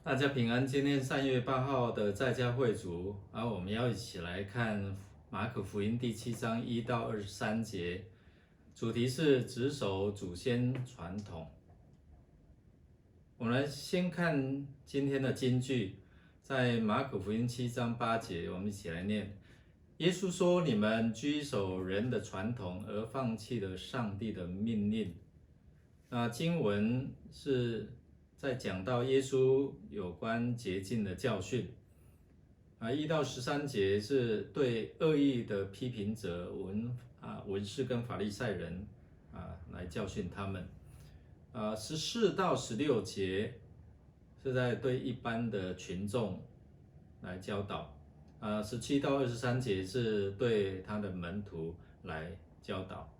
大家平安，今天3月8号的在家会主，我们要一起来看马可福音第7章1到23节，主题是执守祖先传统。我们来先看今天的金句，在马可福音7章8节，我们一起来念。耶稣说：“你们居守人的传统，而放弃了上帝的命令。”那经文是在讲到耶稣有关洁净的教训，1到13节是对恶意的批评者文士跟法利赛人来教训他们，14到16节是在对一般的群众来教导，17到23节是对他的门徒来教导。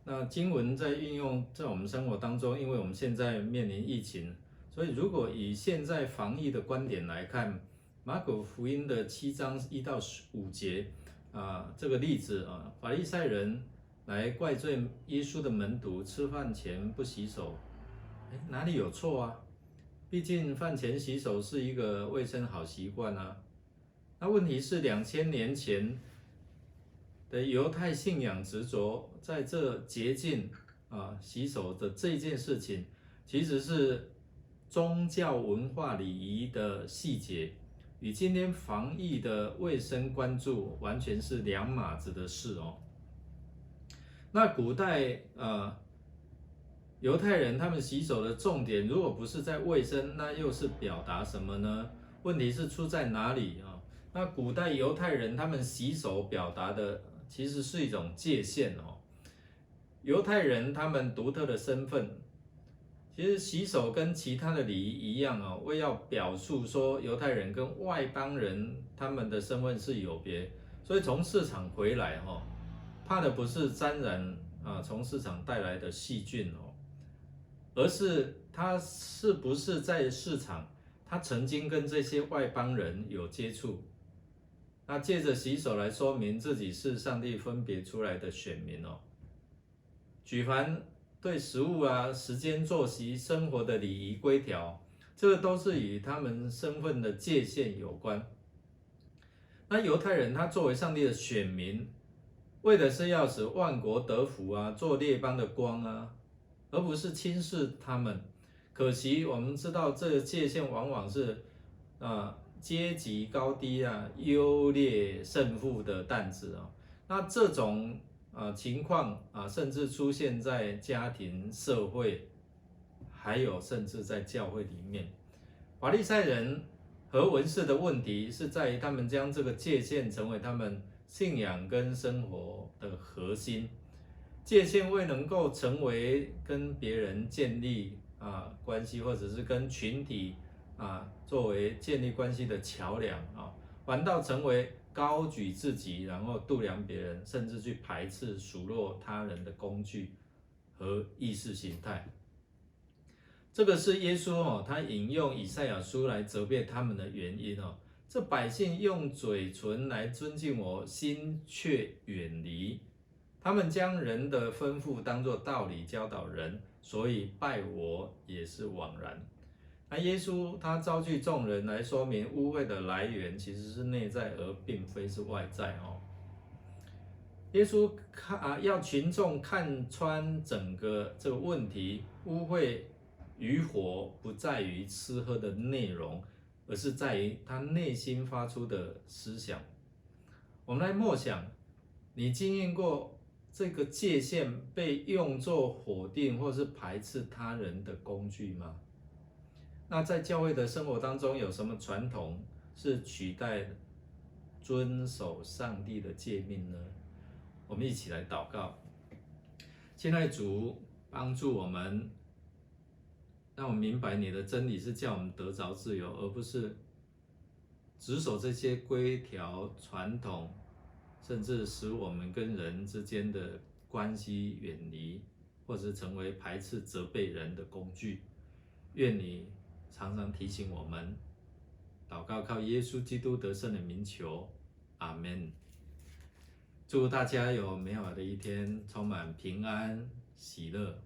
那经文在运用在我们生活当中，因为我们现在面临疫情，所以如果以现在防疫的观点来看，马可福音的7章1到5节这个例子法利赛人来怪罪耶稣的门徒吃饭前不洗手，哪里有错啊？毕竟饭前洗手是一个卫生好习惯啊。那问题是2000年前的犹太信仰执着在这洁净洗手的这件事情，其实是宗教文化礼仪的细节，与今天防疫的卫生关注完全是两码子的事哦。那古代犹太人他们洗手的重点，如果不是在卫生，那又是表达什么呢？问题是出在哪里啊？那古代犹太人他们洗手表达的其实是一种界限哦。犹太人他们独特的身份，其实洗手跟其他的礼仪一样哦，为要表述说犹太人跟外邦人他们的身份是有别，所以从市场回来怕的不是沾染从市场带来的细菌而是他是不是在市场他曾经跟这些外邦人有接触。那借着洗手来说明自己是上帝分别出来的选民举凡对食物时间作息、生活的礼仪规条，这个都是与他们身份的界限有关。那犹太人他作为上帝的选民，为的是要使万国得福做列邦的光而不是轻视他们。可惜我们知道这个界限往往是阶级高低优劣胜负的担子那这种情况甚至出现在家庭、社会，还有甚至在教会里面。法利赛人和文士的问题是在于他们将这个界限成为他们信仰跟生活的核心。界限未能够成为跟别人建立关系，或者是跟群体作为建立关系的桥梁反倒成为高举自己，然后度量别人，甚至去排斥数落他人的工具和意识形态。这个是耶稣他引用以赛亚书来责备他们的原因这百姓用嘴唇来尊敬我，心却远离。他们将人的吩咐当作道理教导人，所以拜我也是枉然。那耶稣他召聚众人来说明污秽的来源其实是内在，而并非是外在耶稣要群众看穿整个这个问题，污秽与否不在于吃喝的内容，而是在于他内心发出的思想。我们来默想，你经验过这个界限被用作否定或是排斥他人的工具吗？那在教会的生活当中，有什么传统是取代遵守上帝的诫命呢？我们一起来祷告。亲爱的主，帮助我们，让我们明白你的真理是叫我们得着自由，而不是执守这些规条传统，甚至使我们跟人之间的关系远离，或者成为排斥责备人的工具。愿你常常提醒我们。祷告靠耶稣基督得胜的名求，阿们。祝大家有美好的一天，充满平安喜乐。